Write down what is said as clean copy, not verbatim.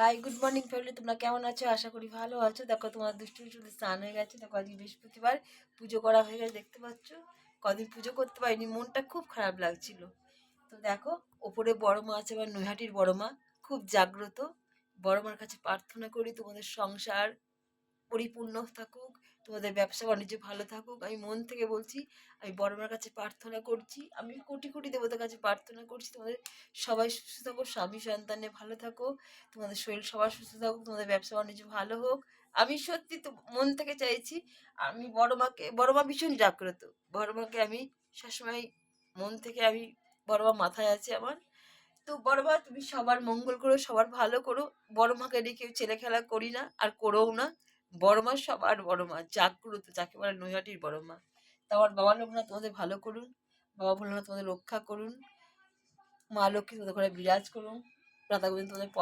High, good morning family. তোমরা কেমন আছো? আশা করি ভালো আছো। দেখো তোমার দুষ্টু শুধু স্নান হয়ে গেছে। দেখো আজকে বৃহস্পতিবার, পুজো করা হয়ে গেছে, দেখতে পাচ্ছ। কদিন পুজো করতে পারিনি, মনটা খুব খারাপ লাগছিল। তো দেখো, ওপরে বড় মা আছে, আমার নৈহাটির বড় মা, খুব জাগ্রত। বড় মার কাছে প্রার্থনা করি তোমাদের সংসার পরিপূর্ণ থাকুক, তোমাদের ব্যবসা বাণিজ্য ভালো থাকুক। আমি মন থেকে বলছি, আমি বড় মার কাছে প্রার্থনা করছি, আমি কোটি কোটি দেবতার কাছে প্রার্থনা করছি তোমাদের সবাই সুস্থ থাকো, স্বামী সন্তানে ভালো থাকো, তোমাদের শরীর সবার সুস্থ থাকুক, তোমাদের ব্যবসা বাণিজ্য ভালো হোক। আমি সত্যি তো মন থেকে চাইছি। আমি বড় মা ভীষণ জাগ্রত। বড় মাকে আমি সবসময় মন থেকে আমি, বড় মা মাথায় আছে আমার। তো বড় মা, তুমি সবার মঙ্গল করো, সবার ভালো করো। বড় মাকে নিয়ে কেউ ছেলে খেলা করি না, আর করোও না। বড় মা সবার বড় মা, জাগ্রত, যাকে বলে নৈহাটির বড় মা। তা আমার বাবা লোকনাথ তোমাদের ভালো করুন, বাবা ভোলানাথ তোমাদের রক্ষা করুন, মা লক্ষ্মী তোমাদের ঘরে বিরাজ করুন, রাধা গোবিন্দ তোমাদের পথ